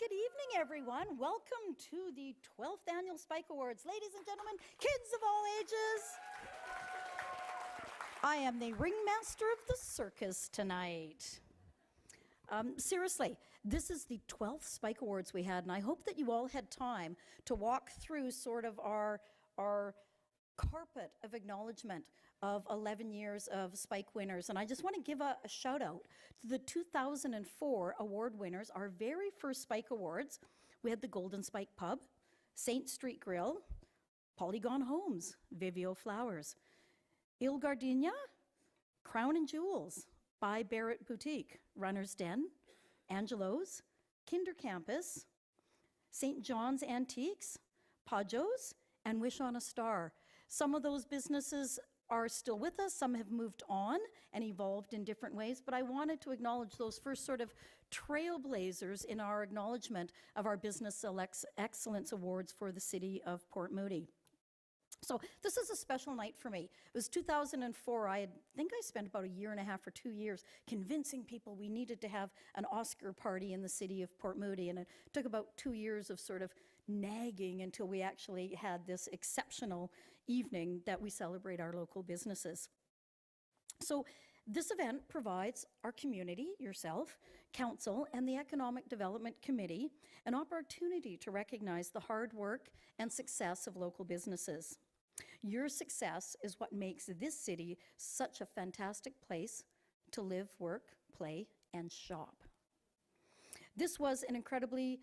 Good evening, everyone. Welcome to the 12th Annual Spike Awards. Ladies and gentlemen, kids of all ages, I am the ringmaster of the circus tonight. Seriously, this is the 12th Spike Awards we had, and I hope that you all had time to walk through sort of our carpet of acknowledgement of 11 years of Spike winners. And I just want to give a shout out to the 2004 award winners, our very first Spike Awards. We had the Golden Spike Pub, Saint Street Grill, Polygon Homes, Vivio Flowers, Il Gardenia, Crown and Jewels, By Barrett Boutique, Runner's Den, Angelo'S, Kinder Campus, St. John's Antiques, Pajo's, and Wish on a Star. Some of those businesses are still with us, some have moved on and evolved in different ways, but I wanted to acknowledge those first sort of trailblazers in our acknowledgement of our Business Excellence Awards for the City of Port Moody. So this is a special night for me. It was 2004. I think I spent about a year and a half or 2 years convincing people we needed to have an Oscar party in the city of Port Moody, and it took about 2 years of sort of nagging until we actually had this exceptional evening that we celebrate our local businesses. So this event provides our community, yourself, council, and the Economic Development Committee an opportunity to recognize the hard work and success of local businesses. Your success is what makes this city such a fantastic place to live, work, play, and shop. This was an incredibly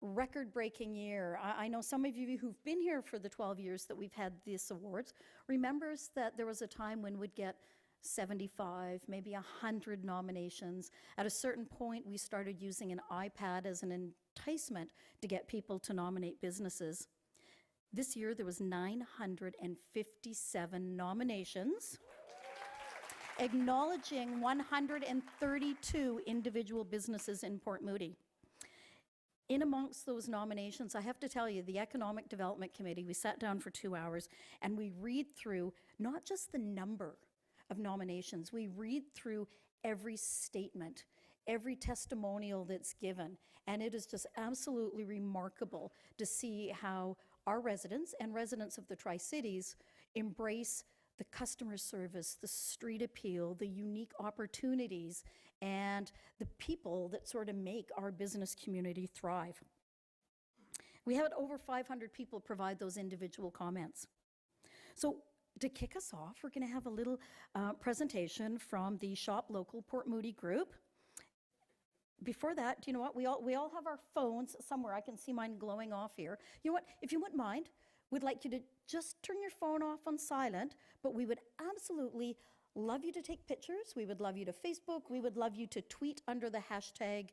record-breaking year. I know some of you who've been here for the 12 years that we've had these awards remembers that there was a time when we'd get 75, maybe 100 nominations. At a certain point, we started using an iPad as an enticement to get people to nominate businesses. This year, there was 957 nominations, acknowledging 132 individual businesses in Port Moody. In amongst those nominations, I have to tell you, the Economic Development Committee, we sat down for 2 hours and we read through not just the number of nominations, we read through every statement, every testimonial that's given, and it is just absolutely remarkable to see how our residents and residents of the Tri-Cities embrace the customer service, the street appeal, the unique opportunities, and the people that sort of make our business community thrive. We had over 500 people provide those individual comments. So to kick us off, we're going to have a little presentation from the Shop Local Port Moody group. Before that, do you know what? We all have our phones somewhere. I can see mine glowing off here. You know what? If you wouldn't mind, we'd like you to just turn your phone off on silent, but we would absolutely love you to take pictures. We would love you to Facebook. We would love you to tweet under the hashtag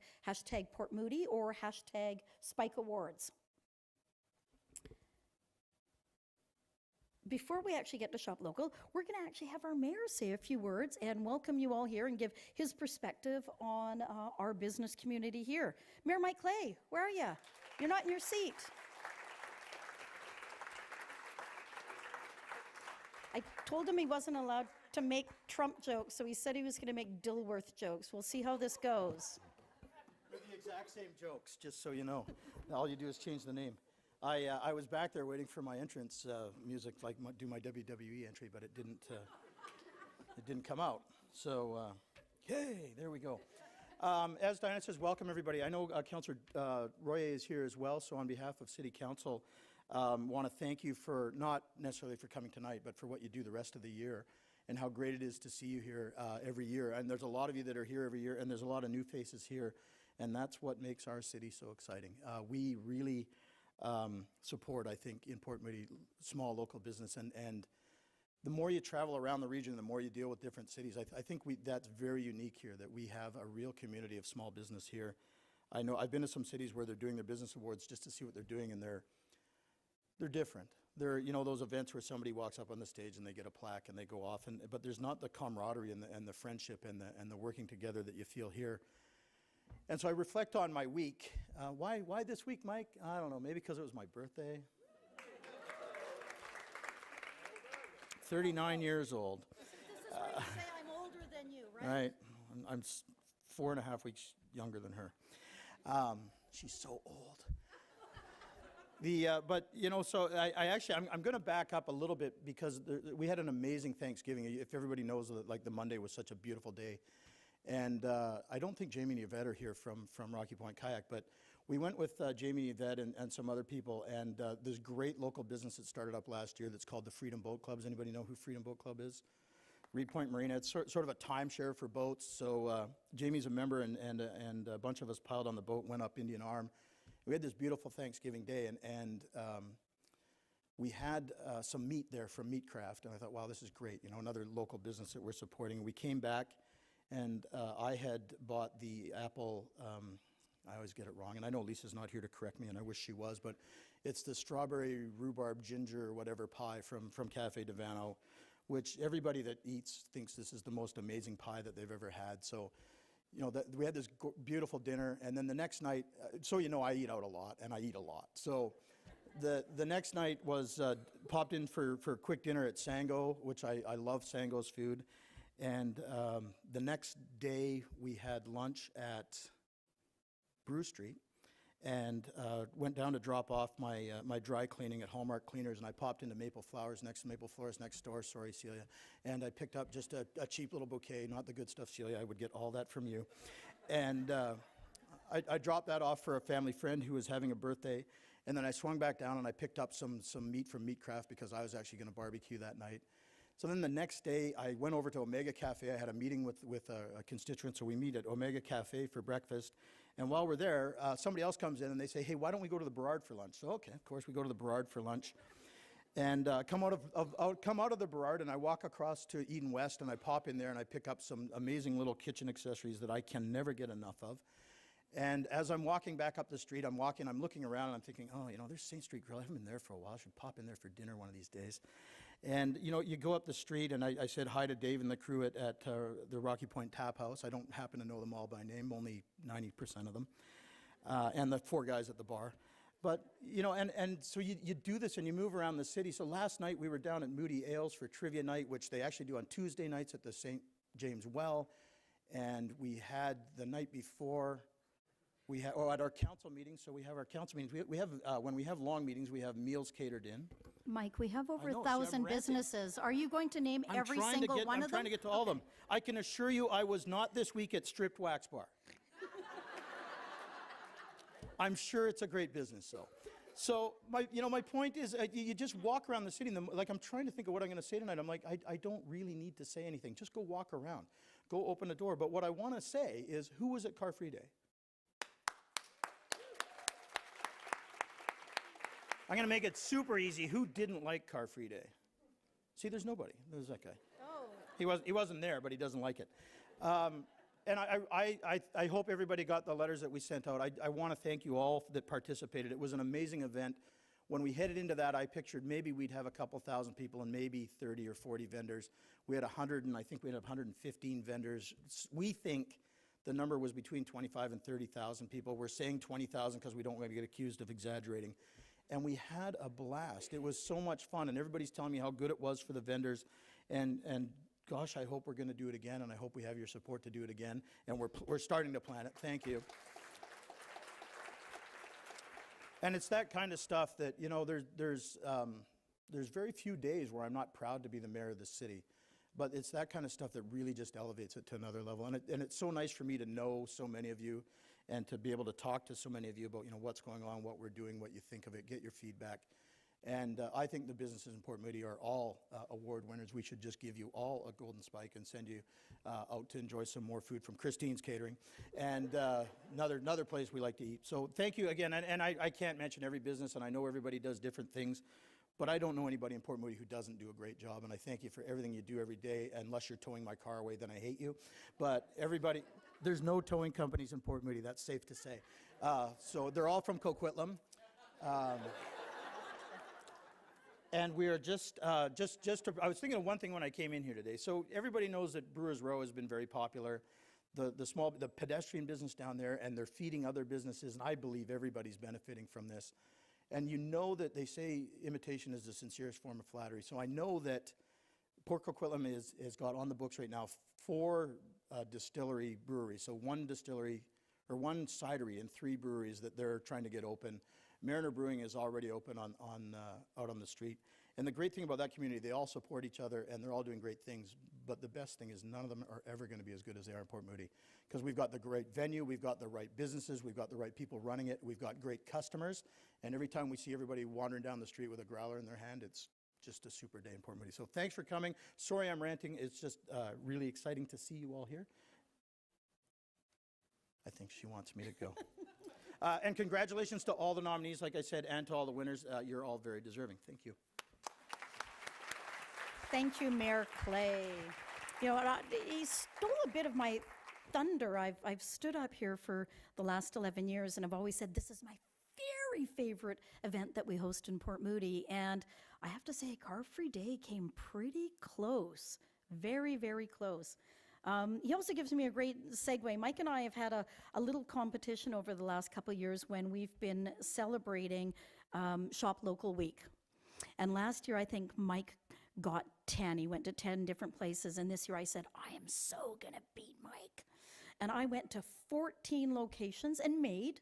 Port Moody or hashtag Spike Awards. Before we actually get to Shop Local, we're going to actually have our mayor say a few words and welcome you all here and give his perspective on our business community here. Mayor Mike Clay, where are you? You're not in your seat. I told him he wasn't allowed to make Trump jokes, so he said he was going to make Dilworth jokes. We'll see how this goes. They're the exact same jokes, just so you know. All you do is change the name. I was back there waiting for my entrance music, like do my WWE entry, but it didn't come out. So, yay, there we go. As Diana says, welcome everybody. I know Councillor Royer is here as well, so on behalf of City Council, want to thank you for not necessarily for coming tonight, but for what you do the rest of the year and how great it is to see you here every year. And there's a lot of you that are here every year, and there's a lot of new faces here, and that's what makes our city so exciting. We really support, I think, in Port Moody, small local business, and the more you travel around the region, the more you deal with different cities. I think that's very unique here, that we have a real community of small business here. I know I've been to some cities where they're doing their business awards just to see what they're doing, and they're different. They're, you know, those events where somebody walks up on the stage and they get a plaque and they go off, but there's not the camaraderie and the friendship and the working together that you feel here. And so I reflect on my week. Why this week, Mike? I don't know, maybe because it was my birthday. 39 years old. This is where you say I'm older than you, right? Right. I'm 4.5 weeks younger than her. She's so old. But, so I'm going to back up a little bit because we had an amazing Thanksgiving. If everybody knows that, like, the Monday was such a beautiful day. And I don't think Jamie and Yvette are here from Rocky Point Kayak, but we went with Jamie and Yvette and some other people, and this great local business that started up last year that's called the Freedom Boat Club. Does anybody know who Freedom Boat Club is? Reed Point Marina. It's sort of a timeshare for boats. So Jamie's a member, and a bunch of us piled on the boat, went up Indian Arm. We had this beautiful Thanksgiving day, and we had some meat there from Meatcraft, and I thought, wow, this is great, another local business that we're supporting. We came back, and I had bought the apple, I always get it wrong, and I know Lisa's not here to correct me, and I wish she was, but it's the strawberry rhubarb ginger whatever pie from Cafe de Vano, which everybody that eats thinks this is the most amazing pie that they've ever had. So, we had this beautiful dinner, and then the next night, I eat out a lot, and I eat a lot. So the next night was popped in for quick dinner at Sango, which I love Sango's food. And the next day, we had lunch at Brew Street, and went down to drop off my dry cleaning at Hallmark Cleaners, and I popped into Maple Flowers next door, sorry, Celia, and I picked up just a cheap little bouquet, not the good stuff, Celia, I would get all that from you. And I dropped that off for a family friend who was having a birthday, and then I swung back down and I picked up some meat from Meatcraft because I was actually going to barbecue that night. So then the next day, I went over to Omega Cafe. I had a meeting with a constituent, so we meet at Omega Cafe for breakfast. And while we're there, somebody else comes in and they say, hey, why don't we go to the Burrard for lunch? So, okay, of course, we go to the Burrard for lunch. And come out of the Burrard, and I walk across to Eden West, and I pop in there, and I pick up some amazing little kitchen accessories that I can never get enough of. And as I'm walking back up the street, I'm looking around, and I'm thinking, oh, there's St. Street Grill. I haven't been there for a while. I should pop in there for dinner one of these days. And, you go up the street, and I said hi to Dave and the crew at the Rocky Point Tap House. I don't happen to know them all by name, only 90% of them, and the 4 guys at the bar. But, and so you do this, and you move around the city. So last night, we were down at Moody Ales for trivia night, which they actually do on Tuesday nights at the St. James Well. And we had the night before, at our council meetings, so we have our council meetings. We have, when we have long meetings, we have meals catered in. Mike, we have over I know, see, 1,000 I'm ranting. businesses. Are you going to name every single one of them? I'm trying to get to all of them. I can assure you I was not this week at Stripped Wax Bar. I'm sure it's a great business, though. So my point is, you just walk around the city, and I'm trying to think of what I'm going to say tonight. I'm like, I don't really need to say anything. Just go walk around. Go open a door. But what I want to say is, who was at Car Free Day? I'm going to make it super easy. Who didn't like Car Free Day? See, there's nobody. There's that guy. Oh. He wasn't there, but he doesn't like it. And I hope everybody got the letters that we sent out. I want to thank you all that participated. It was an amazing event. When we headed into that, I pictured maybe we'd have a couple thousand people and maybe 30 or 40 vendors. We had 100, and I think we had 115 vendors. We think the number was between 25 and 30,000 people. We're saying 20,000 because we don't want to get accused of exaggerating. And we had a blast. It was so much fun, and everybody's telling me how good it was for the vendors. And gosh, I hope we're going to do it again, and I hope we have your support to do it again. And we're starting to plan it. Thank you. And it's that kind of stuff that, there's very few days where I'm not proud to be the mayor of the city. But it's that kind of stuff that really just elevates it to another level. And it's so nice for me to know so many of you and to be able to talk to so many of you about, what's going on, what we're doing, what you think of it, get your feedback. And I think the businesses in Port Moody are all award winners. We should just give you all a golden spike and send you out to enjoy some more food from Christine's Catering and another place we like to eat. So thank you again. And I can't mention every business, and I know everybody does different things, but I don't know anybody in Port Moody who doesn't do a great job. And I thank you for everything you do every day. Unless you're towing my car away, then I hate you. But everybody, there's no towing companies in Port Moody. That's safe to say. So they're all from Coquitlam. And we are I was thinking of one thing when I came in here today. So everybody knows that Brewers Row has been very popular. The pedestrian business down there, and they're feeding other businesses, and I believe everybody's benefiting from this. And you know that they say imitation is the sincerest form of flattery. So I know that Port Coquitlam has got on the books right now 4 distillery breweries. So 1 distillery, or one cidery and 3 breweries that they're trying to get open. Mariner Brewing is already open out on the street. And the great thing about that community, they all support each other and they're all doing great things. But the best thing is none of them are ever going to be as good as they are in Port Moody, because we've got the great venue, we've got the right businesses, we've got the right people running it, we've got great customers. And every time we see everybody wandering down the street with a growler in their hand, it's just a super day in Port Moody. So thanks for coming. Sorry I'm ranting. It's just really exciting to see you all here. I think she wants me to go. And congratulations to all the nominees, like I said, and to all the winners. You're all very deserving. Thank you. Thank you, Mayor Clay. You know, he stole a bit of my thunder. I've stood up here for the last 11 years, and I've always said this is my very favorite event that we host in Port Moody. And I have to say, Car-Free Day came pretty close. Very, very close. He also gives me a great segue. Mike and I have had a little competition over the last couple of years when we've been celebrating Shop Local Week. And last year, I think Mike got 10. He went to 10 different places. And this year I said, I am so going to beat Mike. And I went to 14 locations and made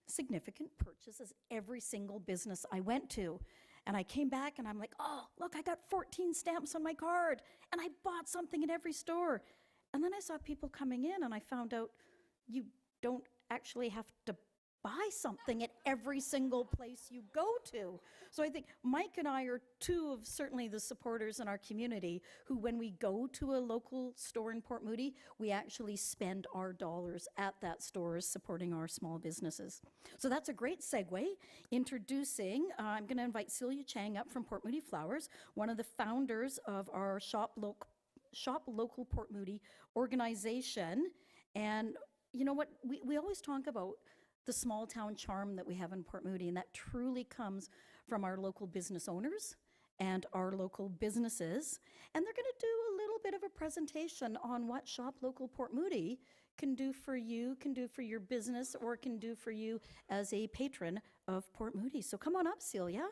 significant purchases every single business I went to. And I came back and I'm like, oh, look, I got 14 stamps on my card. And I bought something at every store. And then I saw people coming in and I found out you don't actually have to buy something at every single place you go to. So I think Mike and I are two of certainly the supporters in our community who, when we go to a local store in Port Moody, we actually spend our dollars at that store supporting our small businesses. So that's a great segue. Introducing, I'm going to invite Celia Chang up from Port Moody Flowers, one of the founders of our Shop Local Port Moody organization. And you know what, we always talk about the small town charm that we have in Port Moody, and that truly comes from our local business owners and our local businesses. And they're going to do a little bit of a presentation on what Shop Local Port Moody can do for you, can do for your business, or can do for you as a patron of Port Moody. So come on up, Celia.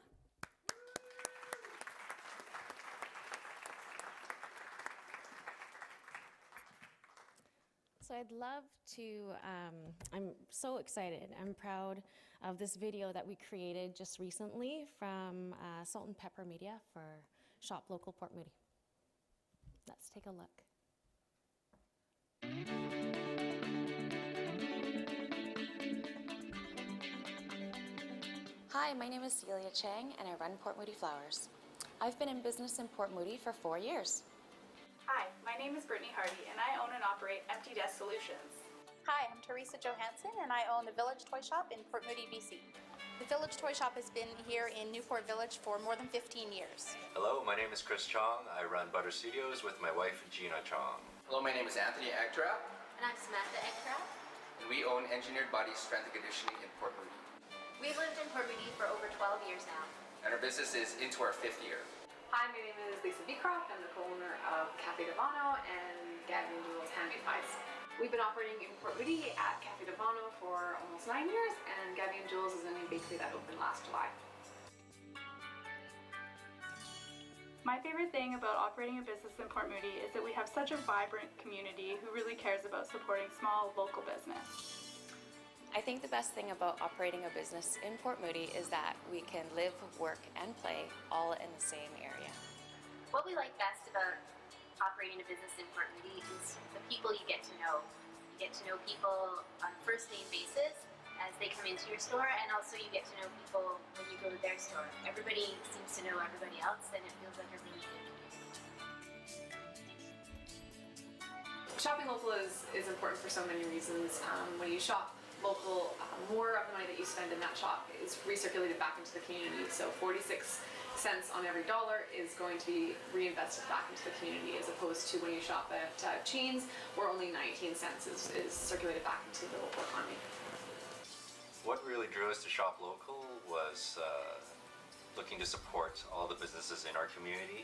So I'd love to, I'm so excited. I'm proud of this video that we created just recently from Salt and Pepper Media for Shop Local Port Moody. Let's take a look. Hi, my name is Celia Chang and I run Port Moody Flowers. I've been in business in Port Moody for 4 years. Hi, my name is Brittany Hardy and I own and operate Empty Desk Solutions. Hi, I'm Teresa Johansson and I own the Village Toy Shop in Port Moody, BC. The Village Toy Shop has been here in Newport Village for more than 15 years. Hello, my name is Chris Chong. I run Butter Studios with my wife Gina Chong. Hello, my name is Anthony Agtrap, And I'm Samantha Eckcraft. and we own Engineered Body Strength and Conditioning in Port Moody. We've lived in Port Moody for over 12 years now. And our business is into our 5th year. Hi, my name is Lisa Beecroft. I'm the co-owner of Cafe Devano and Gavin Jewel's Handmade Pies. We've been operating in Port Moody at Cafe Devano for almost 9 years, and Gavin Jewel's is a new bakery that opened last July. My favorite thing about operating a business in Port Moody is that we have such a vibrant community who really cares about supporting small local business. I think the best thing about operating a business in Port Moody is that we can live, work, and play all in the same area. What we like best about operating a business in Port Moody is the people you get to know. You get to know people on a first name basis as they come into your store, and also you get to know people when you go to their store. Everybody seems to know everybody else, and it feels like a really good community. Shopping local is important for so many reasons. When you shop local, more of the money that you spend in that shop is recirculated back into the community. So 46 cents on every dollar is going to be reinvested back into the community, as opposed to when you shop at chains where only 19 cents is circulated back into the local economy. What really drew us to Shop Local was looking to support all the businesses in our community.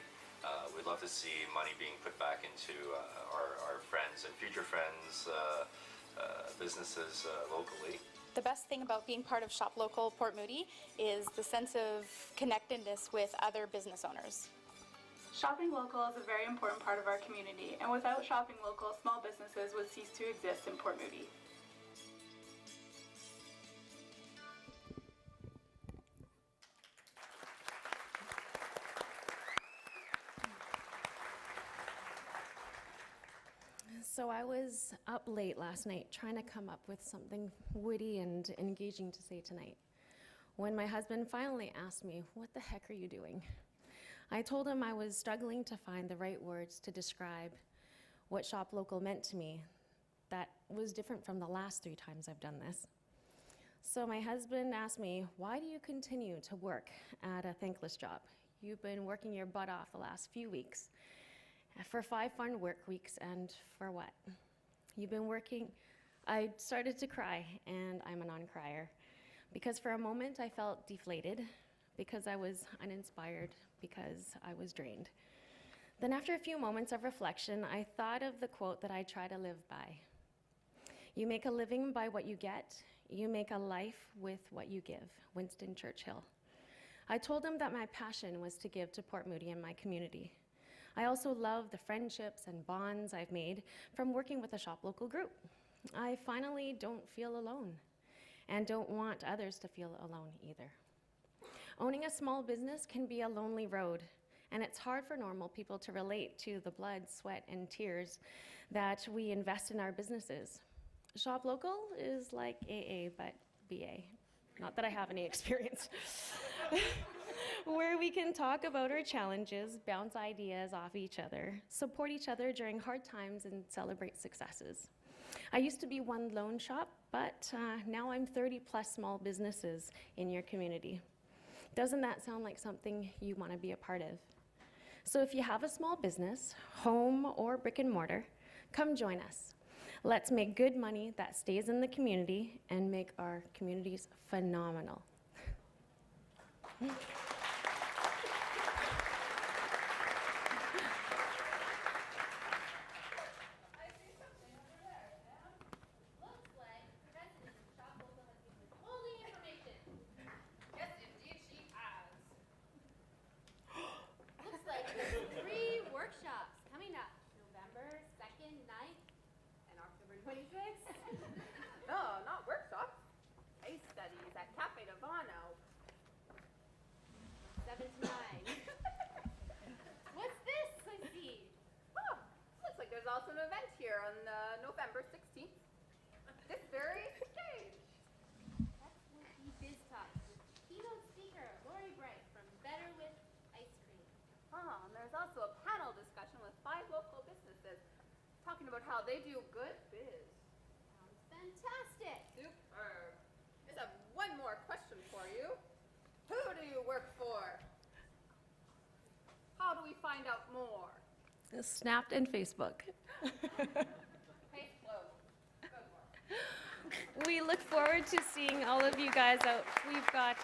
We'd love to see money being put back into our friends and future friends, businesses locally. The best thing about being part of Shop Local Port Moody is the sense of connectedness with other business owners. Shopping local is a very important part of our community, and without shopping local, small businesses would cease to exist in Port Moody. So I was up late last night trying to come up with something witty and engaging to say tonight, when my husband finally asked me, "What the heck are you doing?" I told him I was struggling to find the right words to describe what Shop Local meant to me that was different from the last 3 times I've done this. So my husband asked me, "Why do you continue to work at a thankless job? You've been working your butt off the last few weeks for 5 fun work weeks, and for what? You've been working." I started to cry, and I'm a non-crier, because for a moment I felt deflated, because I was uninspired, because I was drained. Then after a few moments of reflection, I thought of the quote that I try to live by. "You make a living by what you get. You make a life with what you give." Winston Churchill. I told him that my passion was to give to Port Moody and my community. I also love the friendships and bonds I've made from working with the Shop Local group. I finally don't feel alone, and don't want others to feel alone either. Owning a small business can be a lonely road, and it's hard for normal people to relate to the blood, sweat, and tears that we invest in our businesses. Shop Local is like AA, but BA. Not that I have any experience. Where we can talk about our challenges, bounce ideas off each other, support each other during hard times, and celebrate successes. I used to be one lone shop, but now I'm 30+ small businesses in your community. Doesn't that sound like something you want to be a part of? So if you have a small business, home or brick and mortar, come join us. Let's make good money that stays in the community and make our communities phenomenal. No, not workshops. Case studies at Cafe Davano. 7 to 9. What's this I see? Oh, looks like there's also an event here on November 16th. This very stage. That's Wiki Biz Talk with keynote speaker Lori Bright from Better With Ice Cream. Oh, and there's also a panel discussion with 5 local businesses talking about how they do good biz. Sounds fantastic. Superb. I just have one more question for you. Who do you work for? How do we find out more? Snapped and Facebook. Case closed. Good work. We look forward to seeing all of you guys out. We've got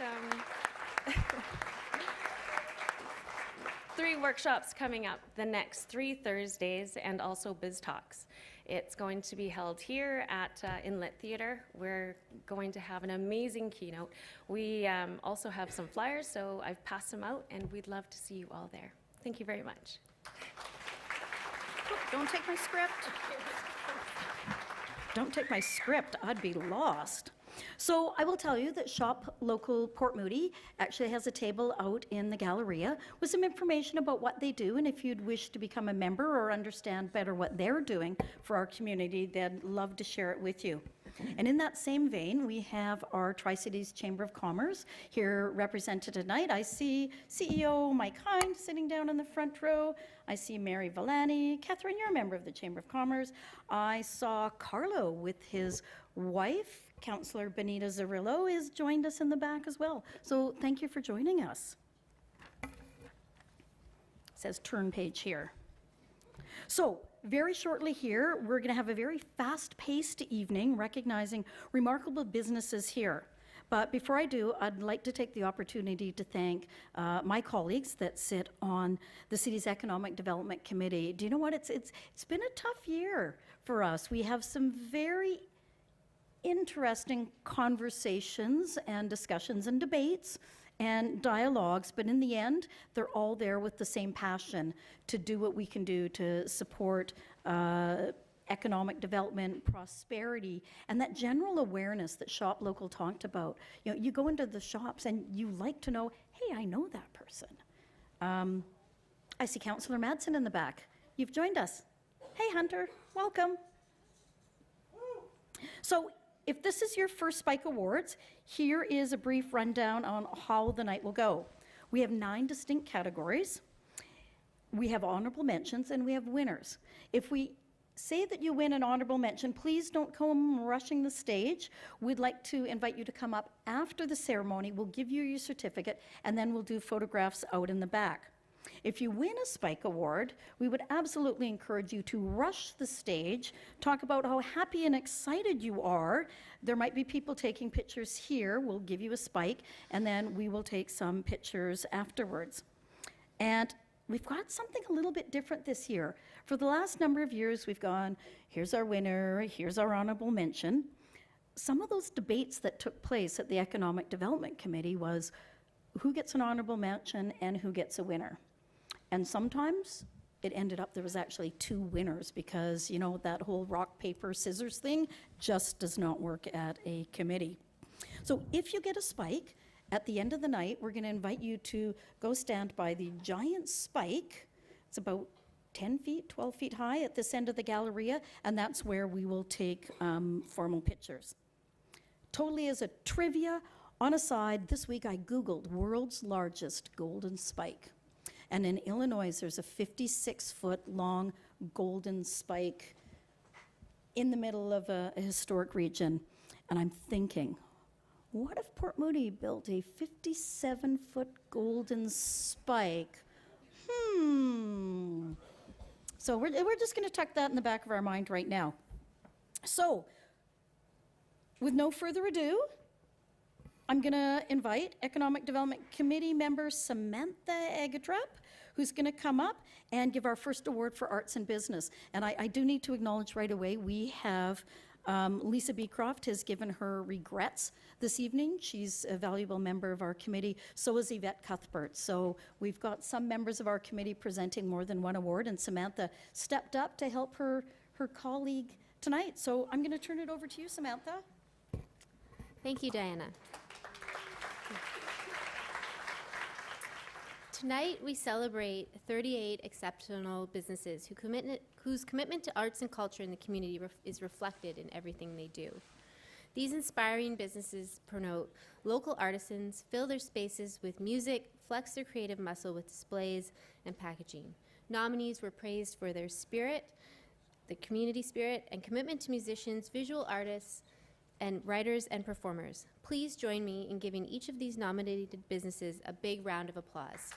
3 workshops coming up the next 3 Thursdays, and also Biz Talks. It's going to be held here at Inlet Theatre. We're going to have an amazing keynote. We also have some flyers, so I've passed them out, and we'd love to see you all there. Thank you very much. Don't take my script. Don't take my script, I'd be lost. So I will tell you that Shop Local Port Moody actually has a table out in the Galleria with some information about what they do, and if you'd wish to become a member or understand better what they're doing for our community, they'd love to share it with you. And in that same vein, we have our Tri-Cities Chamber of Commerce here represented tonight. I see CEO Mike Hind sitting down in the front row. I see Mary Villani. Catherine, you're a member of the Chamber of Commerce. I saw Carlo with his wife. Councillor Benita Zarillo is joined us in the back as well. So thank you for joining us. It says turn page here. So very shortly here, we're going to have a very fast-paced evening recognizing remarkable businesses here. But before I do, I'd like to take the opportunity to thank my colleagues that sit on the city's Economic Development Committee. Do you know what? It's been a tough year for us. We have some very interesting conversations and discussions and debates and dialogues, but in the end, they're all there with the same passion to do what we can do to support economic development, prosperity, and that general awareness that Shop Local talked about. You know, you go into the shops and you like to know, hey, I know that person. I see Councillor Madsen in the back. You've joined us. Hey, Hunter. Welcome. So if this is your first Spike Awards, here is a brief rundown on how the night will go. We have 9 distinct categories. We have honorable mentions and we have winners. If we say that you win an honorable mention, please don't come rushing the stage. We'd like to invite you to come up after the ceremony. We'll give you your certificate and then we'll do photographs out in the back. If you win a Spike Award, we would absolutely encourage you to rush the stage, talk about how happy and excited you are. There might be people taking pictures here. We'll give you a Spike, and then we will take some pictures afterwards. And we've got something a little bit different this year. For the last number of years, we've gone, here's our winner, here's our honorable mention. Some of those debates that took place at the Economic Development Committee was who gets an honorable mention and who gets a winner. And sometimes it ended up there was actually 2 winners because, you know, that whole rock, paper, scissors thing just does not work at a committee. So if you get a Spike, at the end of the night, we're going to invite you to go stand by the giant spike. It's about 10 feet, 12 feet high at this end of the Galleria, and that's where we will take formal pictures. Totally as a trivia, on a side, this week I Googled world's largest golden spike. And in Illinois, there's a 56-foot long golden spike in the middle of a historic region. And I'm thinking, what if Port Moody built a 57-foot golden spike? So we're just going to tuck that in the back of our mind right now. So, with no further ado, I'm going to invite Economic Development Committee member Samantha Agatrup, who's going to come up and give our first award for arts and business. And I do need to acknowledge right away, we have Lisa Beecroft has given her regrets this evening. She's a valuable member of our committee. So is Yvette Cuthbert. So we've got some members of our committee presenting more than one award, and Samantha stepped up to help her colleague tonight. So I'm going to turn it over to you, Samantha. Thank you, Diana. Tonight, we celebrate 38 exceptional businesses whose commitment to arts and culture in the community is reflected in everything they do. These inspiring businesses promote local artisans, fill their spaces with music, flex their creative muscle with displays and packaging. Nominees were praised for their spirit, the community spirit, and commitment to musicians, visual artists, and writers and performers. Please join me in giving each of these nominated businesses a big round of applause.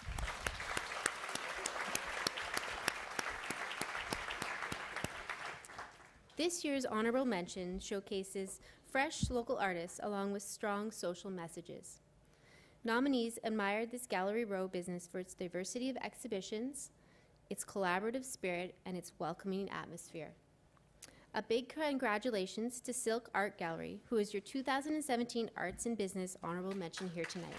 This year's honorable mention showcases fresh local artists along with strong social messages. Nominees admired this Gallery Row business for its diversity of exhibitions, its collaborative spirit, and its welcoming atmosphere. A big congratulations to Silk Art Gallery, who is your 2017 Arts and Business Honorable Mention here tonight.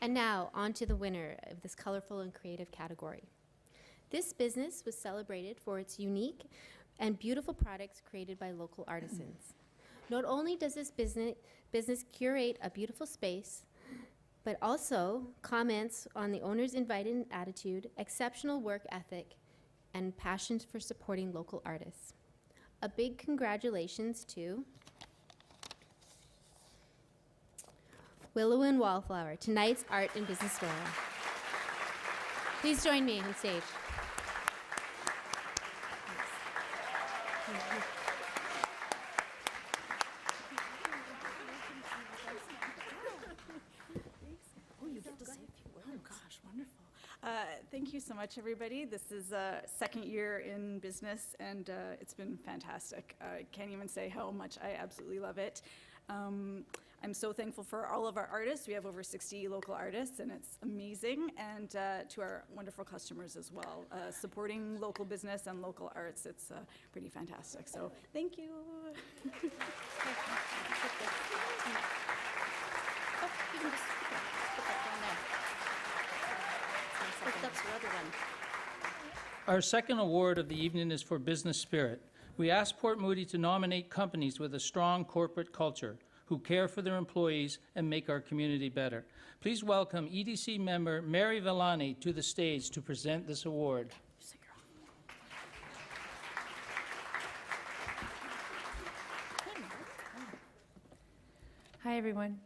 And now, on to the winner of this colorful and creative category. This business was celebrated for its unique and beautiful products created by local artisans. Not only does this business curate a beautiful space, but also comments on the owner's inviting attitude, exceptional work ethic, and passion for supporting local artists. A big congratulations to Willow and Wallflower, tonight's art and business store. Please join me on stage. Thank you so much, everybody. This is second year in business, and it's been fantastic. I can't even say how much I absolutely love it. I'm so thankful for all of our artists. We have over 60 local artists, and it's amazing. And to our wonderful customers as well. Supporting local business and local arts, it's pretty fantastic. So thank you. Oh, you can just put that down there. That's the other one. Our second award of the evening is for business spirit. We asked Port Moody to nominate companies with a strong corporate culture. who care for their employees and make our community better. Please welcome EDC member Mary Villani to the stage to present this award. Hi, everyone.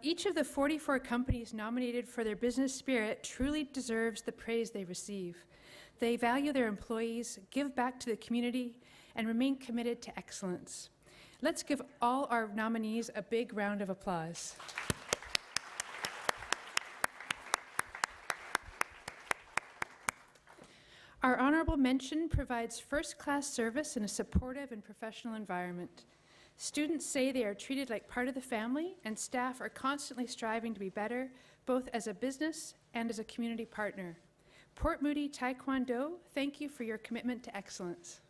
Each of the 44 companies nominated for their business spirit truly deserves the praise they receive. They value their employees, give back to the community, and remain committed to excellence. Let's give all our nominees a big round of applause. Our honorable mention provides first-class service in a supportive and professional environment. Students say they are treated like part of the family, and staff are constantly striving to be better, both as a business and as a community partner. Port Moody TAEKWONDO, thank you for your commitment to excellence.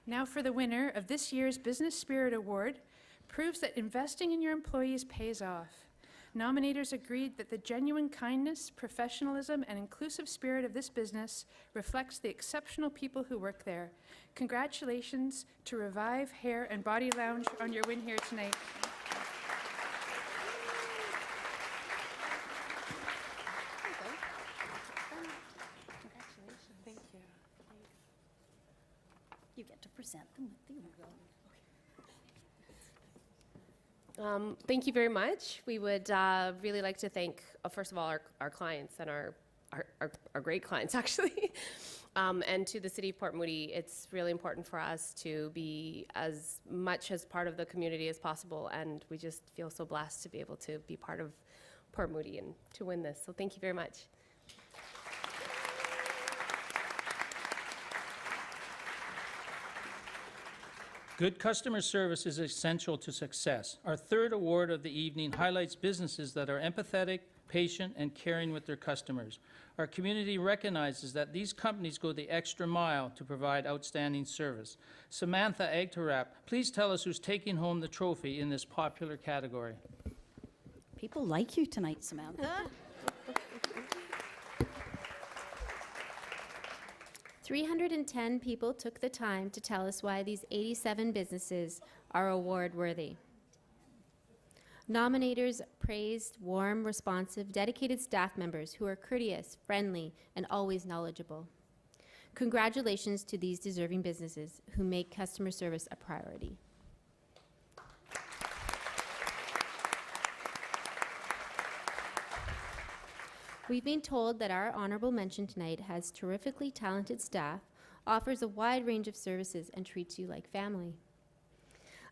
Now for the winner of this year's Business Spirit Award, proves that investing in your employees pays off. Nominators agreed that the genuine kindness, professionalism, and inclusive spirit of this business reflects the exceptional people who work there. Congratulations to Revive Hair and Body Lounge on your win here tonight. Congratulations. Thank you. You get to present them with the award. Thank you very much. We would really like to thank, first of all, our clients and our great clients, actually. And to the City of Port Moody, it's really important for us to be as much as part of the community as possible, and we just feel so blessed to be able to be part of Port Moody and to win this. So thank you very much. Good customer service is essential to success. Our third award of the evening highlights businesses that are empathetic, patient, and caring with their customers. Our community recognizes that these companies go the extra mile to provide outstanding service. Samantha Agtarap, please tell us who's taking home the trophy in this popular category. People like you tonight, Samantha. 310 people took the time to tell us why these 87 businesses are award-worthy. Nominators praised warm, responsive, dedicated staff members who are courteous, friendly, and always knowledgeable. Congratulations to these deserving businesses who make customer service a priority. We've been told that our honorable mention tonight has terrifically talented staff, offers a wide range of services, and treats you like family.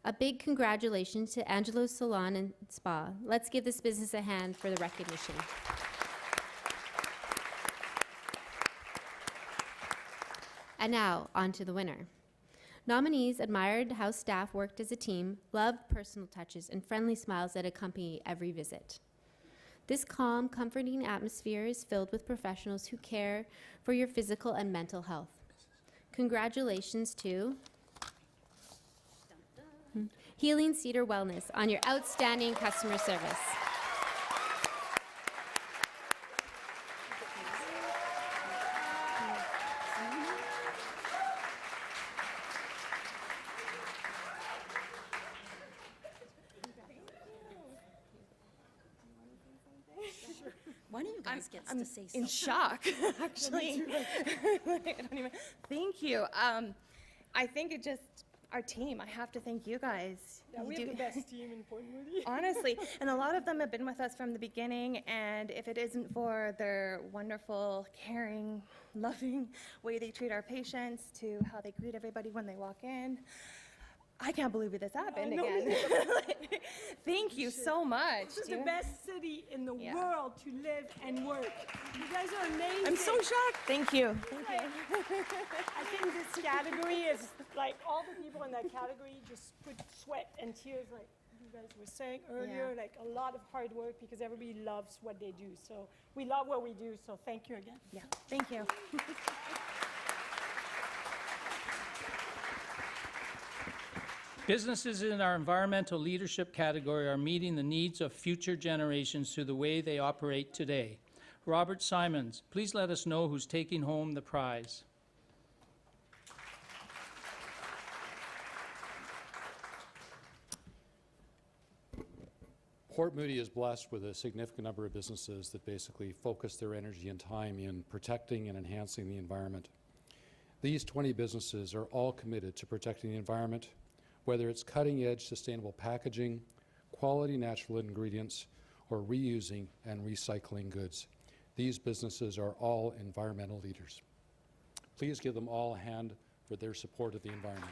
A big congratulations to ANGELO'S Salon and Spa. Let's give this business a hand for the recognition. And now, on to the winner. Nominees admired how staff worked as a team, loved personal touches, and friendly smiles that accompany every visit. This calm, comforting atmosphere is filled with professionals who care for your physical and mental health. Congratulations to Healing Cedar Wellness on your outstanding customer service. One of you guys gets to say something. In shock, actually. Thank you. I think it just, our team, I have to thank you guys. Yeah, we have the best team in Port Moody. Honestly, and a lot of them have been with us from the beginning, and if it isn't for their wonderful, caring, loving way they treat our patients to how they greet everybody when they walk in, I can't believe this happened again. Thank you so much. This is the best city in the world to live and work. You guys are amazing. I'm so shocked. Thank you. I think this category is like all the people in that category just put sweat and tears, like you guys were saying earlier, like a lot of hard work because everybody loves what they do. So we love what we do. So thank you again. Yeah, thank you. Businesses in our environmental leadership category are meeting the needs of future generations through the way they operate today. Robert Simons, please let us know who's taking home the prize. Port Moody is blessed with a significant number of businesses that basically focus their energy and time in protecting and enhancing the environment. These 20 businesses are all committed to protecting the environment, whether it's cutting-edge sustainable packaging, quality natural ingredients, or reusing and recycling goods. These businesses are all environmental leaders. Please give them all a hand for their support of the environment.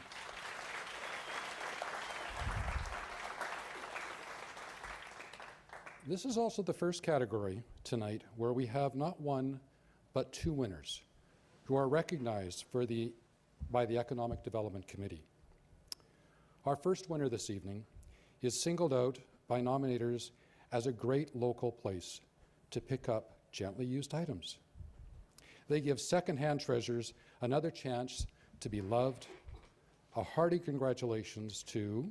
This is also the first category tonight where we have not one, but two winners who are recognized by the Economic Development Committee. Our first winner this evening is singled out by nominators as a great local place to pick up gently used items. They give secondhand treasures another chance to be loved. A hearty congratulations to,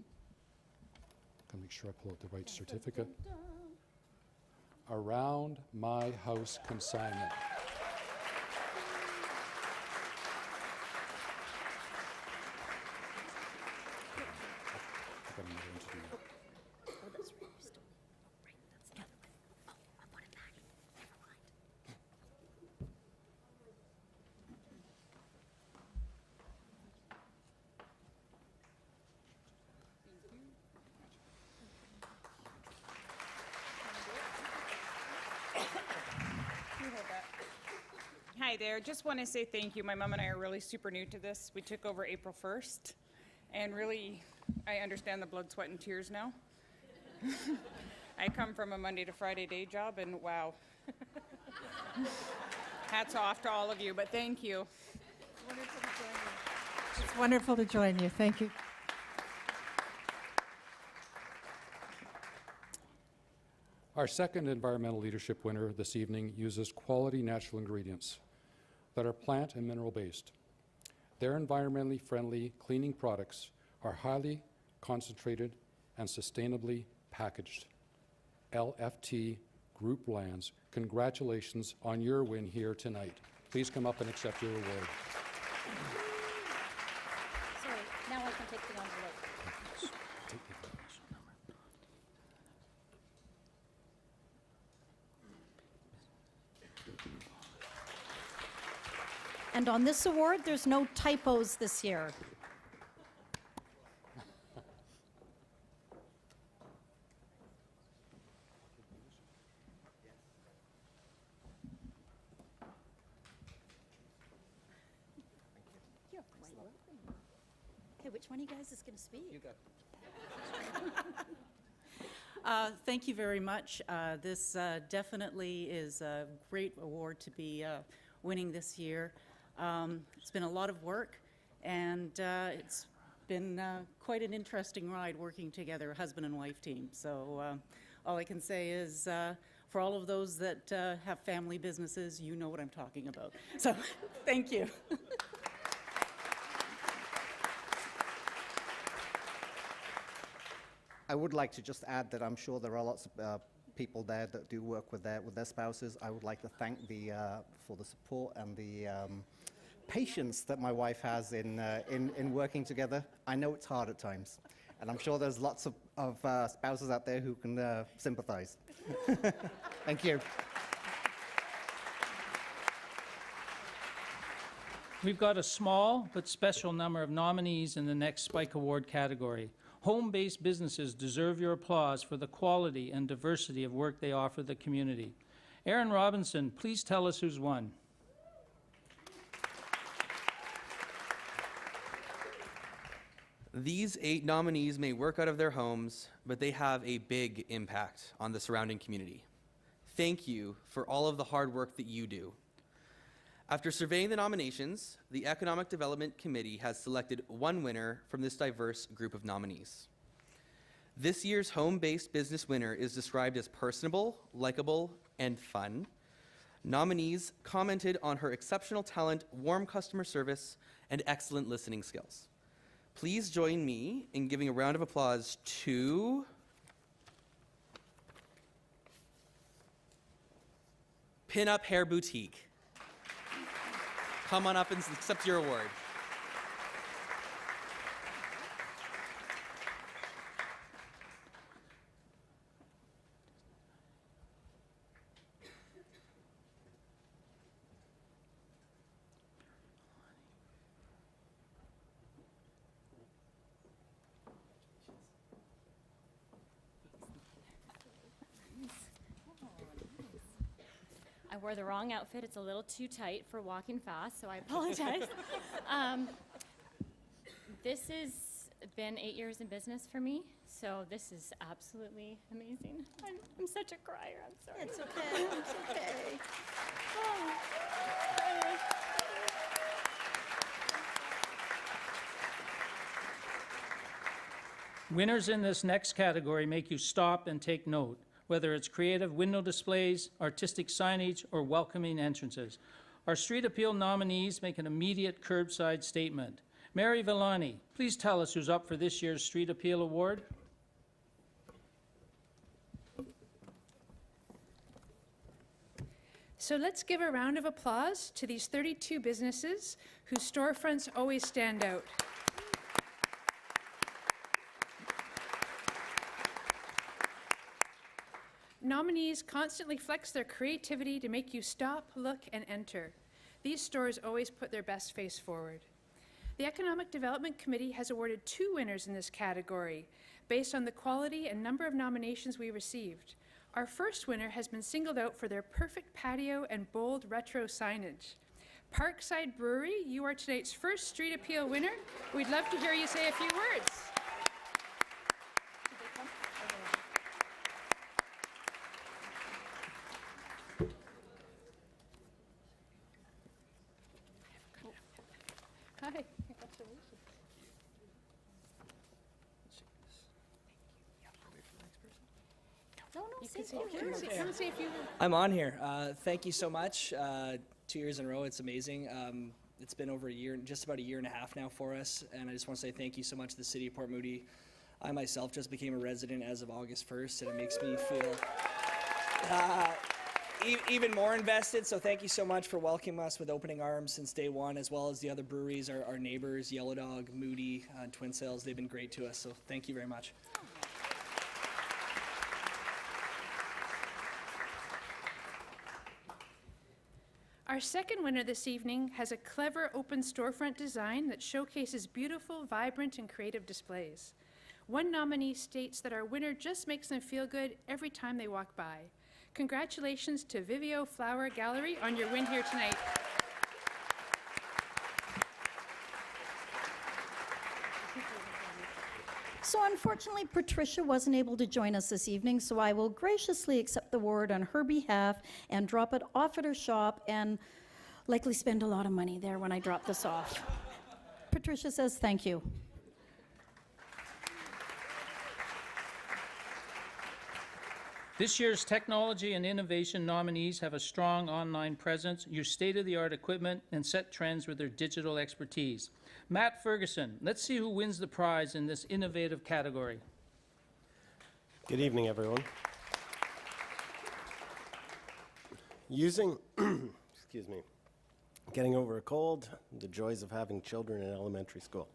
I'll make sure I pull out the right certificate, Around My House Consignment. Hi there, just want to say thank you. My mom and I are really super new to this. We took over April 1st, and really, I understand the blood, sweat, and tears now. I come from a Monday to Friday day job, and wow. Hats off to all of you, but thank you. It's wonderful to join you. Thank you. Our second environmental leadership winner this evening uses quality natural ingredients that are plant and mineral based. Their environmentally friendly cleaning products are highly concentrated and sustainably packaged. LFT Group Lands, congratulations on your win here tonight. Please come up and accept your award. Sorry, now I can take the envelope. And on this award, there's no typos this year. You're quite welcome. Okay, which one of you guys is going to speak? You go. Thank you very much. This definitely is a great award to be winning this year. It's been a lot of work, and it's been quite an interesting ride working together, a husband and wife team. So all I can say is for all of those that have family businesses, you know what I'm talking about. So thank you. I would like to just add that I'm sure there are lots of people there that do work with their spouses. I would like to thank for the support and the patience that my wife has in working together. I know it's hard at times, and I'm sure there's lots of spouses out there who can sympathize. Thank you. We've got a small but special number of nominees in the next Spike Award category. Home-based businesses deserve your applause for the quality and diversity of work they offer the community. Aaron Robinson, please tell us who's won. These 8 nominees may work out of their homes, but they have a big impact on the surrounding community. Thank you for all of the hard work that you do. After surveying the nominations, the Economic Development Committee has selected one winner from this diverse group of nominees. This year's home-based business winner is described as personable, likable, and fun. Nominees commented on her exceptional talent, warm customer service, and excellent listening skills. Please join me in giving a round of applause to Pin Up Hair Boutique. Come on up and accept your award. I wore the wrong outfit. It's a little too tight for walking fast, so I apologize. This has been 8 years in business for me, so this is absolutely amazing. I'm such a crier. I'm sorry. It's okay. It's okay. Winners in this next category make you stop and take note, whether it's creative window displays, artistic signage, or welcoming entrances. Our Street Appeal nominees make an immediate curbside statement. Mary Villani, please tell us who's up for this year's Street Appeal Award. So let's give a round of applause to these 32 businesses whose storefronts always stand out. Nominees constantly flex their creativity to make you stop, look, and enter. These stores always put their best face forward. The Economic Development Committee has awarded 2 winners in this category based on the quality and number of nominations we received. Our first winner has been singled out for their perfect patio and bold retro signage. Parkside Brewery, you are tonight's first Street Appeal winner. We'd love to hear you say a few words. Hi. Congratulations. No, You can say a few words. I'm on here. Thank you so much. 2 years in a row, it's amazing. It's been over a year, just about a year and a half now for us, and I just want to say thank you so much to the City of Port Moody. I myself just became a resident as of August 1st, and it makes me feel even more invested, so thank you so much for welcoming us with opening arms since day one, as well as the other breweries, our neighbors, Yellow Dog, Moody, Twin Sails. They've been great to us, so thank you very much. Our second winner this evening has a clever open storefront design that showcases beautiful, vibrant, and creative displays. One nominee states that our winner just makes them feel good every time they walk by. Congratulations to Vivio Flower Gallery on your win here tonight. So unfortunately, Patricia wasn't able to join us this evening, so I will graciously accept the award on her behalf and drop it off at her shop and likely spend a lot of money there when I drop this off. Patricia says thank you. This year's technology and innovation nominees have a strong online presence, use state-of-the-art equipment, and set trends with their digital expertise. Matt Ferguson, let's see who wins the prize in this innovative category. Good evening, everyone. Using, excuse me, getting over a cold, the joys of having children in elementary school.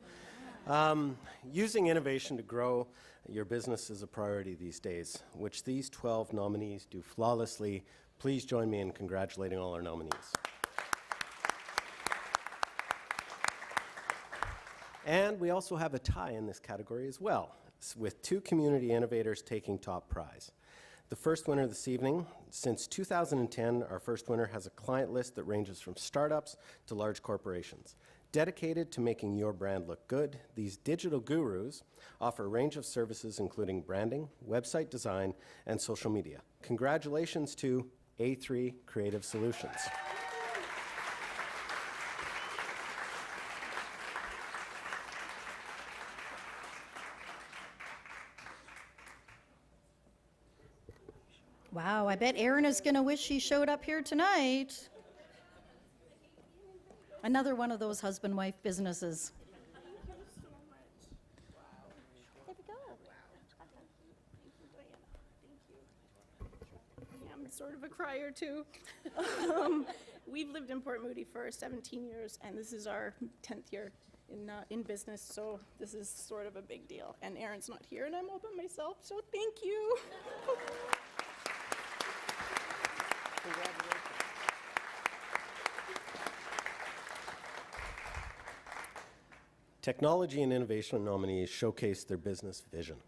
Using innovation to grow your business is a priority these days, which these 12 nominees do flawlessly. Please join me in congratulating all our nominees. And we also have a tie in this category as well, with 2 community innovators taking top prize. The first winner this evening, since 2010, our first winner has a client list that ranges from startups to large corporations. Dedicated to making your brand look good, these digital gurus offer a range of services including branding, website design, and social media. Congratulations to A3 Creative Solutions. Wow, I bet Erin is going to wish she showed up here tonight. Another one of those husband-wife businesses. There we go. I'm sort of a crier too. We've lived in Port Moody for 17 years, and this is our 10th year in business, so this is sort of a big deal. And Erin's not here, and I'm all by myself, so thank you. Technology and innovation nominees showcase their business vision,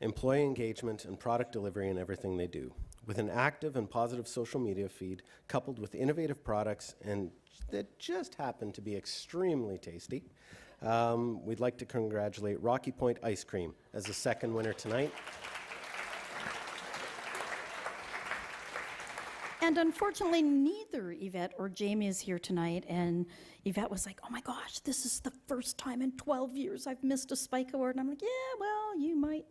employee engagement, and product delivery in everything they do. With an active and positive social media feed, coupled with innovative products and that just happen to be extremely tasty, we'd like to congratulate Rocky Point Ice Cream as the second winner tonight. And unfortunately, neither Yvette or Jamie is here tonight. And Yvette was like, oh my gosh, this is the first time in 12 years I've missed a Spike Award. And I'm like, yeah, well, you might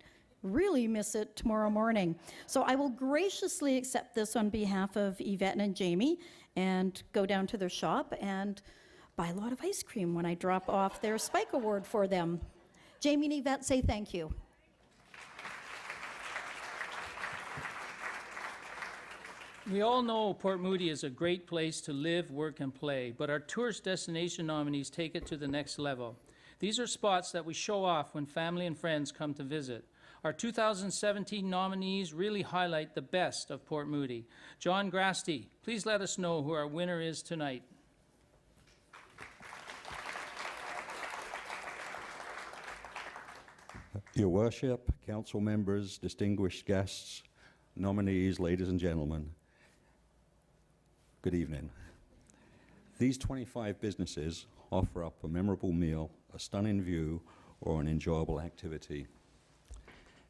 really miss it tomorrow morning. So I will graciously accept this on behalf of Yvette and Jamie and go down to their shop and buy a lot of ice cream when I drop off their Spike Award for them. Jamie and Yvette, say thank you. We all know Port Moody is a great place to live, work, and play, but our tourist destination nominees take it to the next level. These are spots that we show off when family and friends come to visit. Our 2017 nominees really highlight the best of Port Moody. John Grasty, please let us know who our winner is tonight. Your Worship, council members, distinguished guests, nominees, ladies and gentlemen, good evening. These 25 businesses offer up a memorable meal, a stunning view, or an enjoyable activity.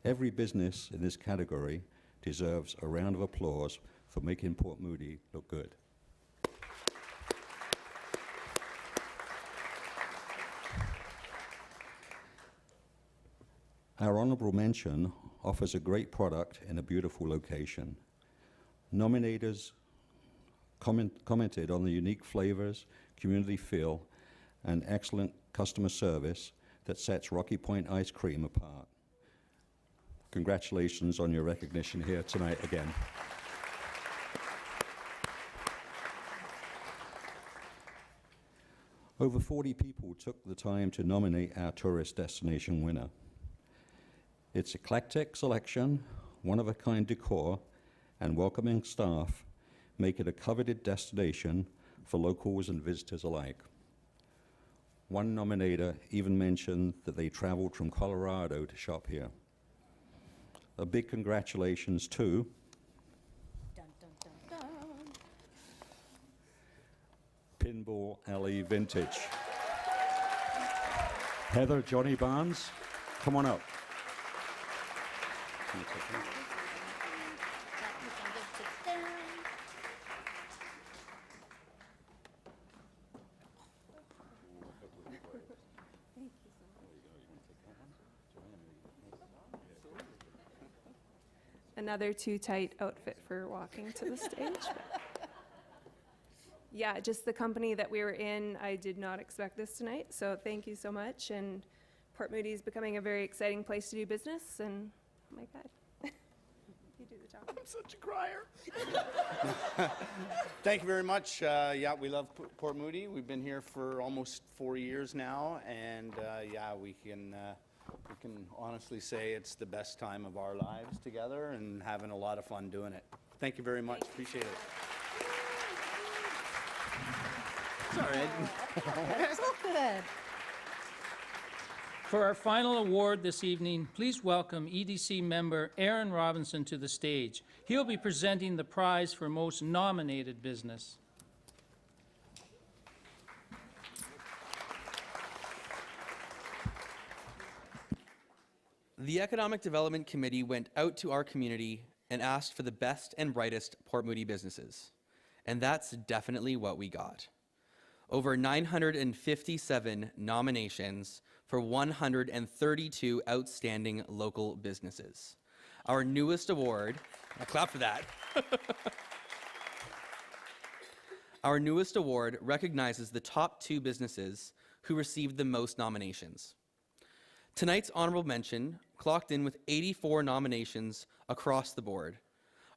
Every business in this category deserves a round of applause for making Port Moody look good. Our honorable mention offers a great product in a beautiful location. Nominators commented on the unique flavors, community feel, and excellent customer service that sets Rocky Point Ice Cream apart. Congratulations on your recognition here tonight again. Over 40 people took the time to nominate our tourist destination winner. Its eclectic selection, one-of-a-kind decor, and welcoming staff make it a coveted destination for locals and visitors alike. One nominator even mentioned that they traveled from Colorado to shop here. A big congratulations to Dun, dun, dun, dun. Pinball Alley Vintage. Heather, Johnny Barnes, come on up. Another too tight outfit for walking to the stage. Yeah, just the company that we were in, I did not expect this tonight, so thank you so much. And Port Moody is becoming a very exciting place to do business, and oh my God. You do the job. I'm such a crier. Thank you very much. Yeah, we love Port Moody. We've been here for almost 4 years now, and yeah, we can honestly say it's the best time of our lives together and having a lot of fun doing it. Thank you very much. Appreciate it. Sorry. That's so good. For our final award this evening, please welcome EDC member Aaron Robinson to the stage. He'll be presenting the prize for most nominated business. The Economic Development Committee went out to our community and asked for the best and brightest Port Moody businesses. And that's definitely what we got. Over 957 nominations for 132 outstanding local businesses. Our newest award, a clap for that. Our newest award recognizes the top 2 businesses who received the most nominations. Tonight's honorable mention clocked in with 84 nominations across the board.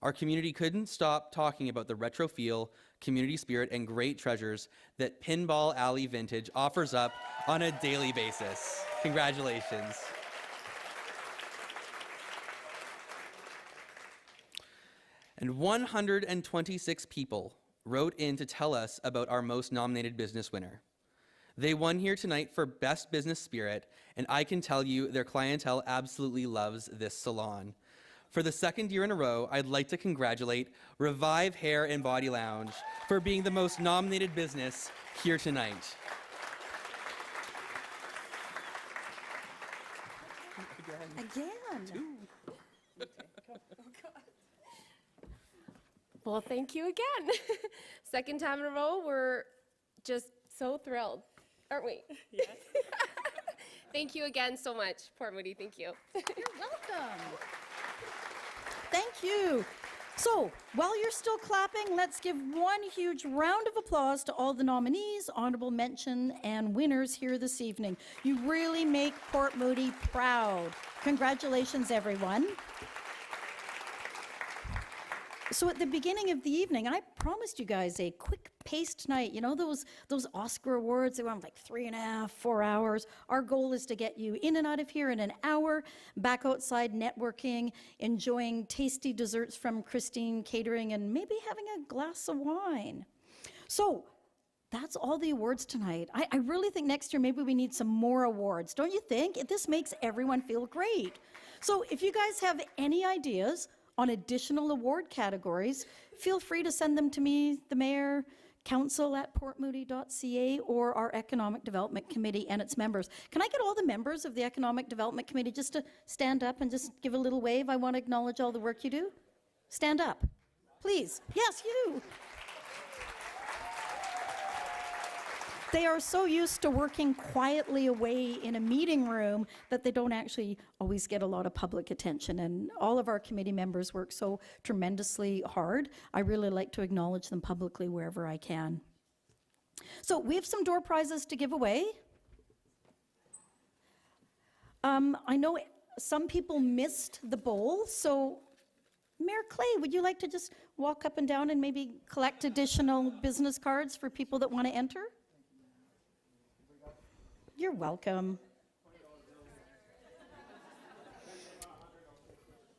Our community couldn't stop talking about the retro feel, community spirit, and great treasures that Pinball Alley Vintage offers up on a daily basis. Congratulations. And 126 people wrote in to tell us about our most nominated business winner. They won here tonight for Best Business Spirit, and I can tell you their clientele absolutely loves this salon. For the second year in a row, I'd like to congratulate Revive Hair and Body Lounge for being the most nominated business here tonight. Again. Well, thank you again. Second time in a row, we're just so thrilled, aren't we? Yes. Thank you again so much, Port Moody. Thank you. You're welcome. Thank you. So, while you're still clapping, let's give one huge round of applause to all the nominees, honorable mention, and winners here this evening. You really make Port Moody proud. Congratulations, everyone. So at the beginning of the evening, I promised you guys a quick-paced night. You know those Oscar awards, they went like 3.5, 4 hours. Our goal is to get you in and out of here in an hour, back outside networking, enjoying tasty desserts from Christine Catering, and maybe having a glass of wine. So that's all the awards tonight. I really think next year maybe we need some more awards. Don't you think? This makes everyone feel great. So if you guys have any ideas on additional award categories, feel free to send them to me, the mayor, council@portmoody.ca, or our Economic Development Committee and its members. Can I get all the members of the Economic Development Committee just to stand up and just give a little wave? I want to acknowledge all the work you do. Stand up, please. Yes, you. They are so used to working quietly away in a meeting room that they don't actually always get a lot of public attention. And all of our committee members work so tremendously hard. I really like to acknowledge them publicly wherever I can. So we have some door prizes to give away. I know some people missed the bowl, so Mayor Clay, would you like to just walk up and down and maybe collect additional business cards for people that want to enter? You're welcome.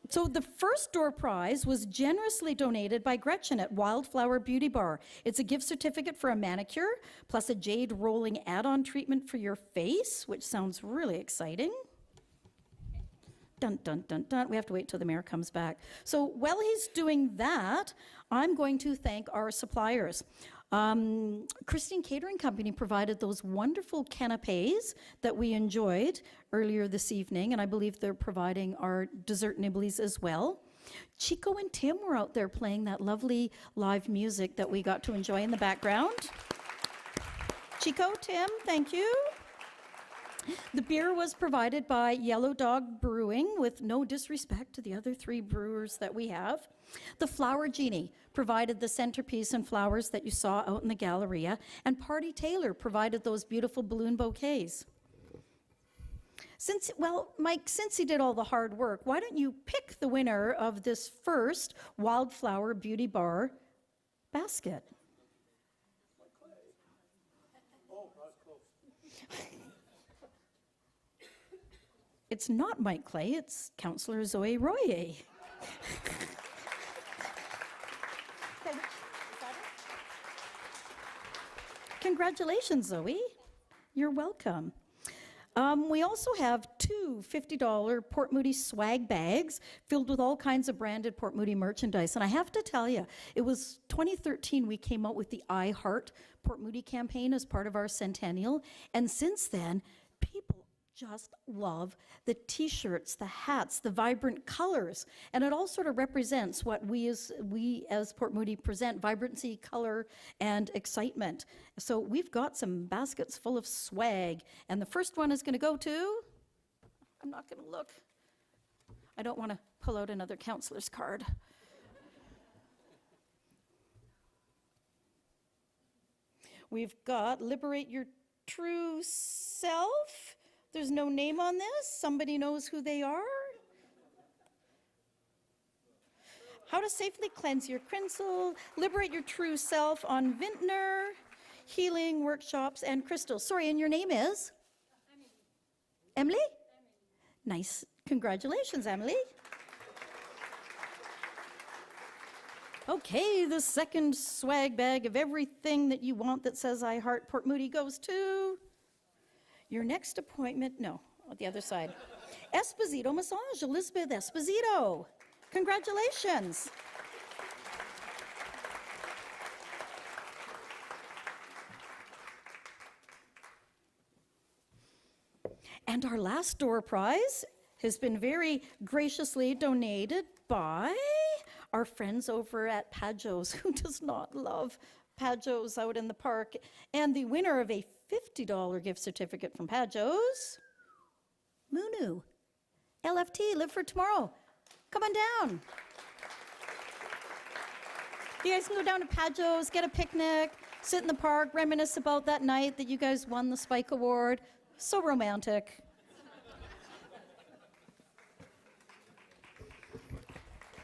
So the first door prize was generously donated by Gretchen at WILLOW Beauty Bar. It's a gift certificate for a manicure, plus a jade rolling add-on treatment for your face, which sounds really exciting. Dun, dun, dun, dun. We have to wait till the mayor comes back. So while he's doing that, I'm going to thank our suppliers. Christine Catering Company provided those wonderful canapes that we enjoyed earlier this evening, and I believe they're providing our dessert nibblies as well. Chico and Tim were out there playing that lovely live music that we got to enjoy in the background. Chico, Tim, thank you. The beer was provided by Yellow Dog Brewing, with no disrespect to the other 3 brewers that we have. The Flower Genie provided the centerpiece and flowers that you saw out in the Galleria, and Party Taylor provided those beautiful balloon bouquets. Mike, since he did all the hard work, why don't you pick the winner of this first Wildflower Beauty Bar basket? It's not Mike Clay, it's Councillor Zoe Royer. Congratulations, Zoe. You're welcome. We also have 2 $50 Port Moody swag bags filled with all kinds of branded Port Moody merchandise. And I have to tell you, it was 2013 we came out with the I Heart Port Moody campaign as part of our centennial. And since then, people just love the t-shirts, the hats, the vibrant colors, and it all sort of represents what we as Port Moody present: vibrancy, color, and excitement. So we've got some baskets full of swag, and the first one is going to go to, I'm not going to look. I don't want to pull out another counselor's card. We've got Liberate Your True Self. There's no name on this. Somebody knows who they are. How to Safely Cleanse Your Crinsel, Liberate Your True Self on Vintner, Healing Workshops, and Crystals. Sorry, and your name is? Emily. Emily? Nice. Congratulations, Emily. Okay, the second swag bag of everything that you want that says I Heart Port Moody goes to Your next appointment, no, on the other side. Esposito Massage, Elizabeth Esposito. Congratulations. And our last door prize has been very graciously donated by our friends over at Pajo's. Who does not love Pajo's out in the park? And the winner of a $50 gift certificate from Pajo's, Moonu. LFT, Live for Tomorrow. Come on down. You guys can go down to Pajo's, get a picnic, sit in the park, reminisce about that night that you guys won the Spike Award. So romantic.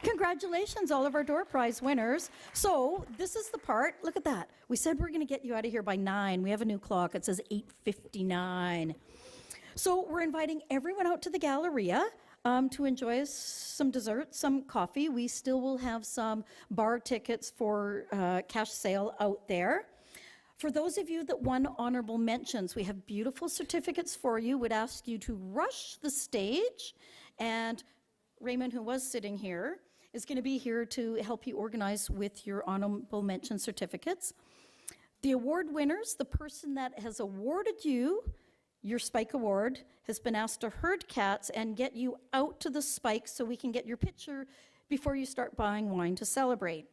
Congratulations, all of our door prize winners. So this is the part, look at that. We said we're gonna get you out of here by 9. We have a new clock, it says 8:59. So we're inviting everyone out to the Galleria to enjoy some dessert, some coffee. We still will have some bar tickets for cash sale out there. For those of you that won honorable mentions, we have beautiful certificates for you. Would ask you to rush the stage, and Raymond, who was sitting here, is going to be here to help you organize with your honorable mention certificates. The award winners, the person that has awarded you your Spike Award, has been asked to herd cats and get you out to the Spike so we can get your picture before you start buying wine to celebrate.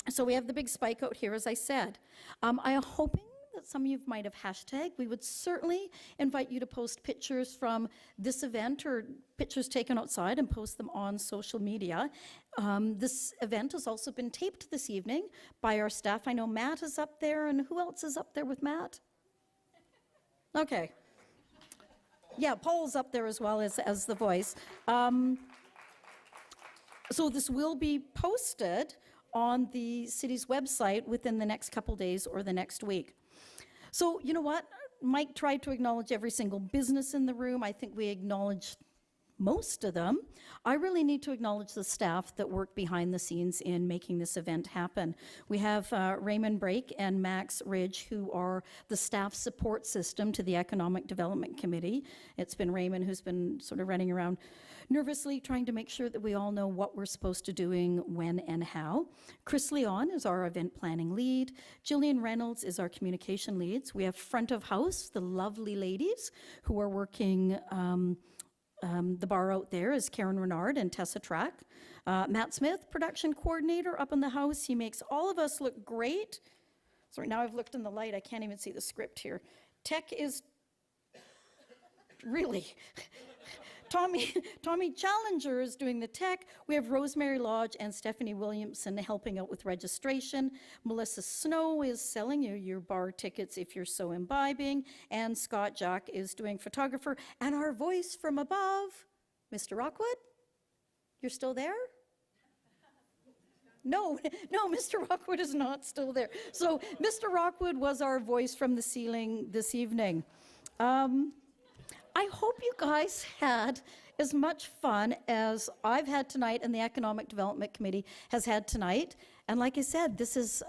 So we have the big Spike out here, as I said. I am hoping that some of you might have hashtagged. We would certainly invite you to post pictures from this event or pictures taken outside and post them on social media. This event has also been taped this evening by our staff. I know Matt is up there, and who else is up there with Matt? Okay. Yeah, Paul's up there as well as the voice. So this will be posted on the city's website within the next couple days or the next week. So you know what? Mike tried to acknowledge every single business in the room. I think we acknowledged most of them. I really need to acknowledge the staff that work behind the scenes in making this event happen. We have Raymond Brake and Max Ridge, who are the staff support system to the Economic Development Committee. It's been Raymond who's been sort of running around nervously trying to make sure that we all know what we're supposed to doing when and how. Chris Leon is our event planning lead. Jillian Reynolds is our communication leads. We have front of house, the lovely ladies who are working the bar out there is Karen Renard and Tessa Track. Matt Smith, production coordinator up in the house. He makes all of us look great. So right now I've looked in the light. I can't even see the script here. Tech is really... Tommy Challenger is doing the tech. We have Rosemary Lodge and Stephanie Williamson helping out with registration. Melissa Snow is selling you your bar tickets if you're so imbibing. And Scott Jack is doing photographer. And our voice from above, Mr. Rockwood, you're still there? No, Mr. Rockwood is not still there. So Mr. Rockwood was our voice from the ceiling this evening. I hope you guys had as much fun as I've had tonight and the Economic Development Committee has had tonight. And like I said, this is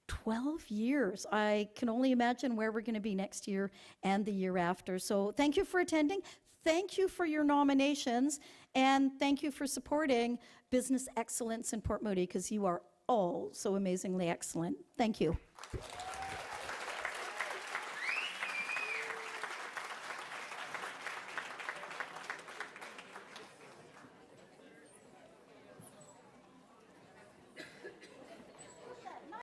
12 years. I can only imagine where we're going to be next year and the year after. So thank you for attending. Thank you for your nominations. And thank you for supporting business excellence in Port Moody, because you are all so amazingly excellent. Thank you.